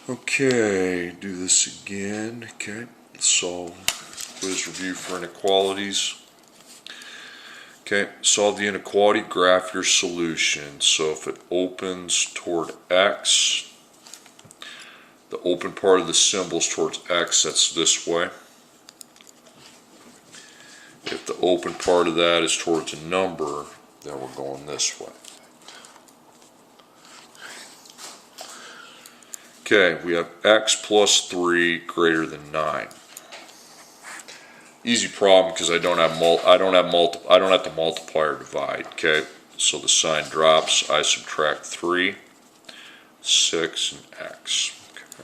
Okay, do this again. Okay, solve quiz review for inequalities. Okay, solve the inequality, graph your solution. So if it opens toward x, the open part of the symbol is towards x, that's this way. If the open part of that is towards a number, then we're going this way. Okay, we have x plus 3 greater than 9. Easy problem because I don't have to multiply or divide. Okay, so the sign drops. I subtract 3, 6, and x. Okay.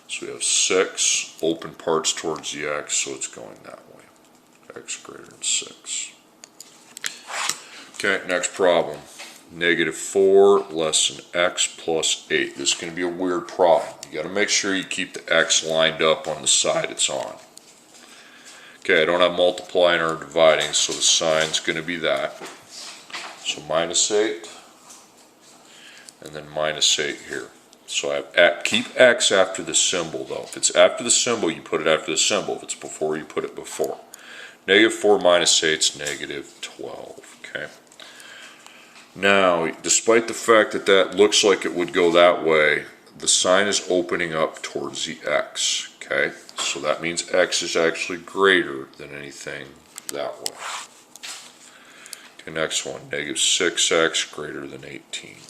So we have 6 open parts towards the x, so it's going that way. X greater than 6. Okay, next problem. -4 less than x plus 8. This is going to be a weird problem. You got to make sure you keep the x lined up on the side it's on. Okay, I don't have multiplying or dividing, so the sign's going to be that. So -8, and then -8 here. So I have keep x after the symbol though. If it's after the symbol, you put it after the symbol. If it's before, you put it before. -4 minus 8 is -12. Okay. Now, despite the fact that that looks like it would go that way, the sign is opening up towards the x. Okay, so that means x is actually greater than anything that way. Okay, next one, -6x greater than 18.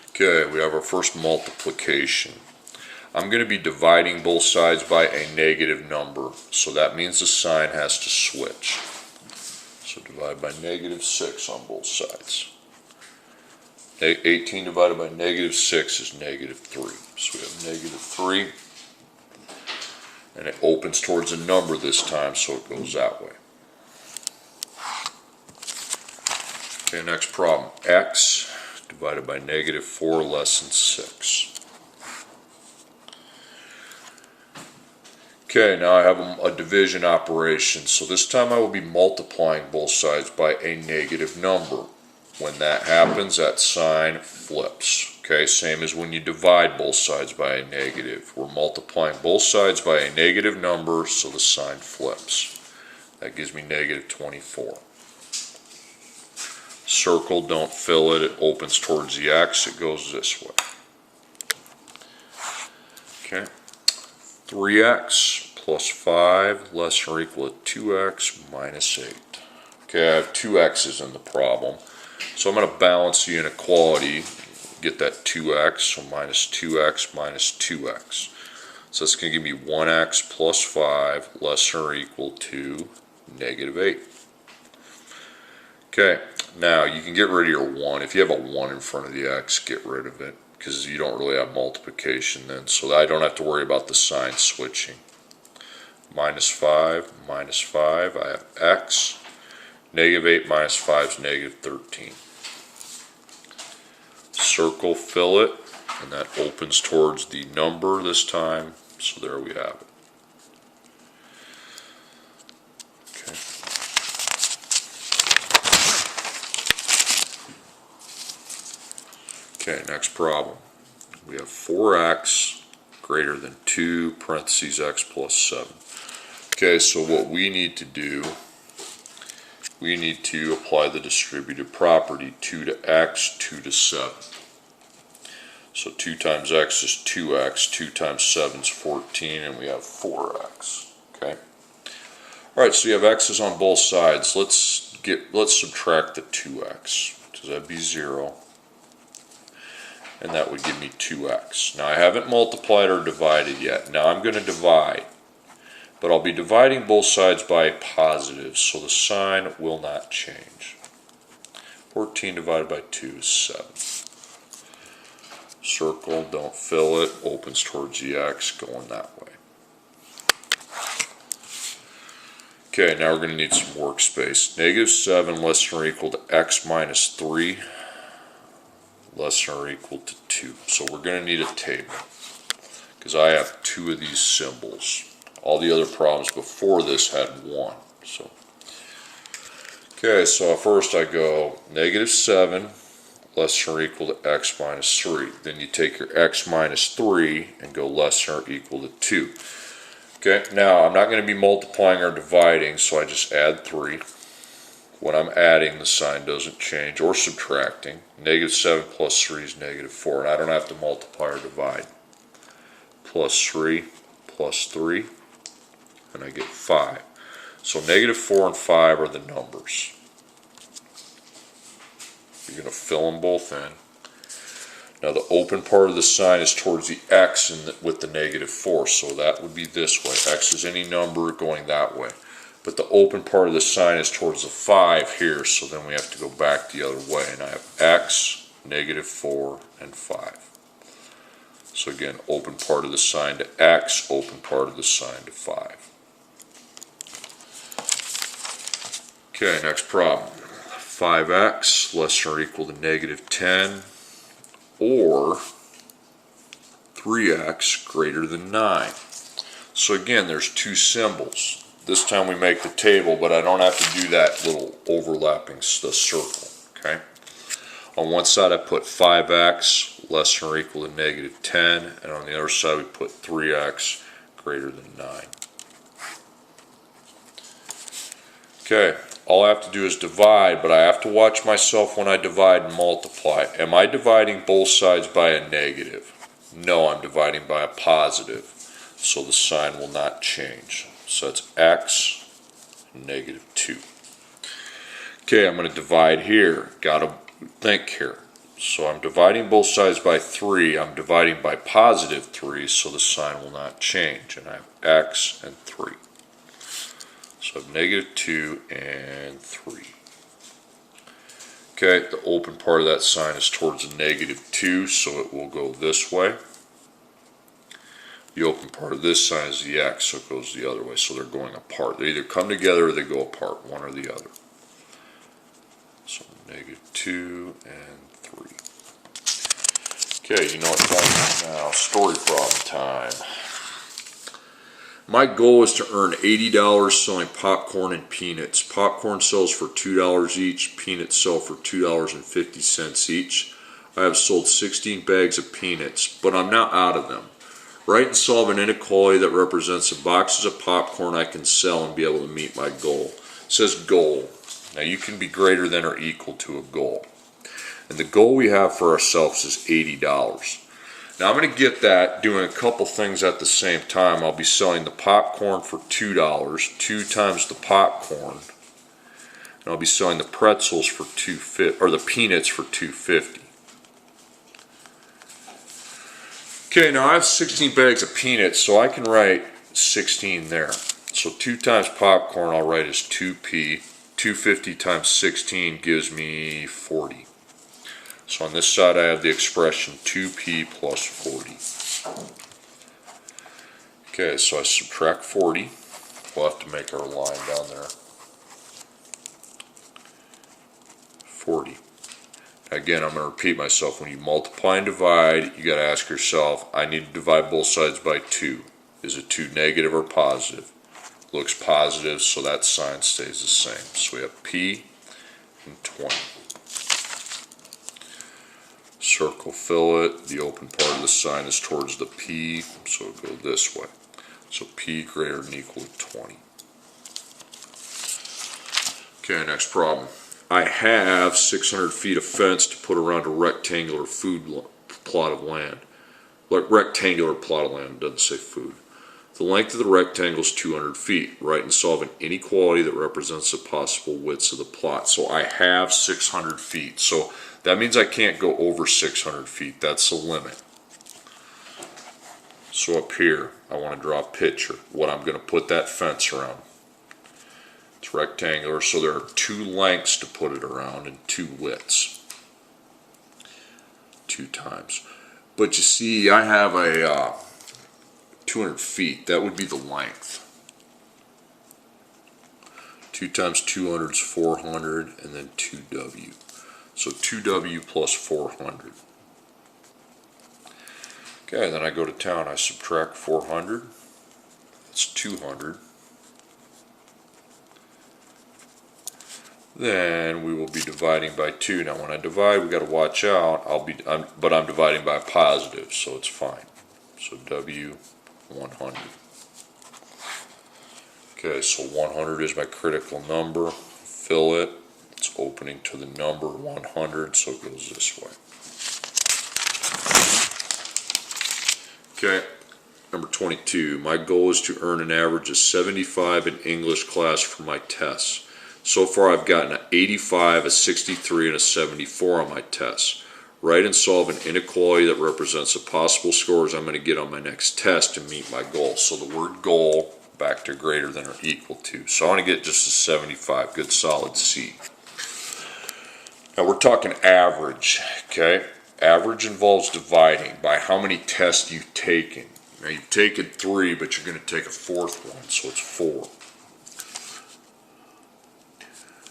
Okay, we have our first multiplication. I'm going to be dividing both sides by a negative number, so that means the sign has to switch. So divide by -6 on both sides. 18 divided by -6 is -3. So we have -3, and it opens towards a number this time, so it goes that way. Okay, next problem. X divided by -4 less than 6. Okay, now I have a division operation, so this time I will be multiplying both sides by a negative number. When that happens, that sign flips. Okay, same as when you divide both sides by a negative. We're multiplying both sides by a negative number, so the sign flips. That gives me -24. Circle, don't fill it, it opens towards the x, it goes this way. Okay. 3x plus 5 less than or equal to 2x minus 8. Okay, I have two x's in the problem. So I'm going to balance the inequality, get that 2x, so minus 2x minus 2x. So that's going to give me 1x plus 5 less than or equal to -8. Okay, now you can get rid of your 1. If you have a 1 in front of the x, get rid of it, because you don't really have multiplication then, so that I don't have to worry about the sign switching. -5 minus 5, I have x. -8 minus 5 is -13. Circle, fill it, and that opens towards the number this time, so there we have it. Okay. Okay, next problem. We have 4x greater than 2 parentheses x plus 7. Okay, so what we need to do, we need to apply the distributive property 2 to x, 2 to 7. So 2 times x is 2x, 2 times 7 is 14, and we have 4x. Okay. All right, so you have x's on both sides. Let's subtract the 2x. So that'd be 0. And that would give me 2x. Now I haven't multiplied or divided yet. Now I'm going to divide. But I'll be dividing both sides by a positive, so the sign will not change. 14 divided by 2 is 7. Circle, don't fill it, opens towards the x, going that way. Okay, now we're going to need some workspace. -7 less than or equal to x minus 3 less than or equal to 2. So we're going to need a table, because I have 2 of these symbols. All the other problems before this had 1. So, okay, so first I go -7 less than or equal to x minus 3. Then you take your x minus 3 and go less than or equal to 2. Okay, now I'm not going to be multiplying or dividing, so I just add 3. When I'm adding, the sign doesn't change, or subtracting. Negative 7 plus 3 is negative 4, and I don't have to multiply or divide. Plus 3 plus 3, and I get 5. So negative 4 and 5 are the numbers. You're going to fill them both in. Now the open part of the sign is towards the x with the negative 4, so that would be this way. X is any number going that way. But the open part of the sign is towards the 5 here, so then we have to go back the other way. And I have x, negative 4, and 5. So again, open part of the sign to x, open part of the sign to 5. Okay, next problem. 5x less than or equal to negative 10, or 3x greater than 9. So again, there's two symbols. This time we make the table, but I don't have to do that little overlapping circle. Okay. On one side I put 5x less than or equal to negative 10, and on the other side we put 3x greater than 9. Okay, all I have to do is divide, but I have to watch myself when I divide and multiply. Am I dividing both sides by a negative? No, I'm dividing by a positive, so the sign will not change. So it's x, negative 2. Okay, I'm going to divide here. Got to think here. So I'm dividing both sides by 3. I'm dividing by positive 3, so the sign will not change. And I have x and 3. So I have negative 2 and 3. Okay, the open part of that sign is towards the negative 2, so it will go this way. The open part of this sign is the x, so it goes the other way. So they're going apart. They either come together or they go apart, one or the other. So negative 2 and 3. Okay, you know what time is now. Story problem time. My goal is to earn $80 selling popcorn and peanuts. Popcorn sells for $2 each. Peanuts sell for $2.50 each. I have sold 16 bags of peanuts, but I'm now out of them. Write and solve an inequality that represents the boxes of popcorn I can sell and be able to meet my goal. It says goal. Now you can be greater than or equal to a goal. And the goal we have for ourselves is $80. Now I'm going to get that doing a couple things at the same time. I'll be selling the popcorn for $2, 2 times the popcorn. And I'll be selling the pretzels for $2.50, or the peanuts for $2.50. Okay, now I have 16 bags of peanuts, so I can write 16 there. So 2 times popcorn I'll write as 2p. 250 times 16 gives me 40. So on this side I have the expression 2p plus 40. Okay, so I subtract 40. We'll have to make our line down there. 40. Again, I'm going to repeat myself. When you multiply and divide, you got to ask yourself, I need to divide both sides by 2. Is it 2 negative or positive? Looks positive, so that sign stays the same. So we have p and 20. Circle, fill it. The open part of the sign is towards the p, so it'll go this way. So p greater than or equal to 20. Okay, next problem. I have 600 feet of fence to put around a rectangular plot of land. Like rectangular plot of land, doesn't say food. The length of the rectangle is 200 feet. Write and solve an inequality that represents the possible widths of the plot. So I have 600 feet. So that means I can't go over 600 feet. That's the limit. So up here, I want to draw a picture. What I'm going to put that fence around. It's rectangular, so there are 2 lengths to put it around and 2 widths. 2 times. But you see, I have a 200 feet. That would be the length. 2 times 200 is 400, and then 2w. So 2w plus 400. Okay, then I go to town. I subtract 400. That's 200. then we will be dividing by 2. Now when I divide, we got to watch out. But I'm dividing by a positive, so it's fine. So W 100. Okay, so 100 is my critical number. Fill it. It's opening to the number 100, so it goes this way. Okay, number 22. My goal is to earn an average of 75 in English class for my tests. So far I've gotten an 85, a 63, and a 74 on my tests. Write and solve an inequality that represents the possible scores I'm going to get on my next test to meet my goal. So the word goal, back to greater than or equal to. So I want to get just a 75, good solid C. Now we're talking average, okay? Average involves dividing by how many tests you've taken. Now you've taken 3, but you're going to take a 4th one, so it's 4.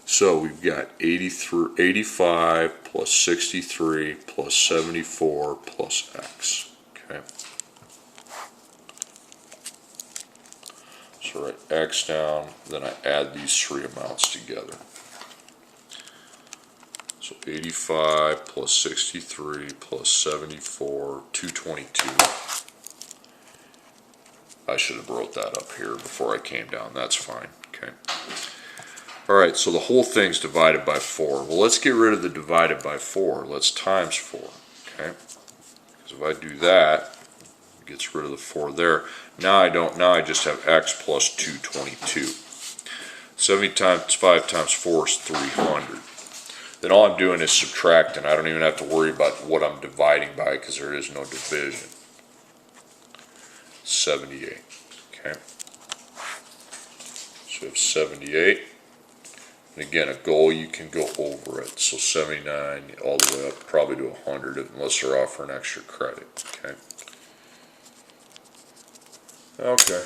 So we've got 85 plus 63 plus 74 plus X, okay? So write X down, then I add these 3 amounts together. So 85 plus 63 plus 74, 222. I should have wrote that up here before I came down. That's fine. Okay. Alright, so the whole thing's divided by 4. Well, let's get rid of the divided by 4. Let's times 4. Okay. Because if I do that, it gets rid of the 4 there. Now I just have X plus 222. 70 times 5 times 4 is 300. Then all I'm doing is subtracting. I don't even have to worry about what I'm dividing by because there is no division. 78. Okay. So we have 78. And again, a goal, you can go over it. So 79 all the way up probably to 100 unless they're offering extra credit. Okay. Okay.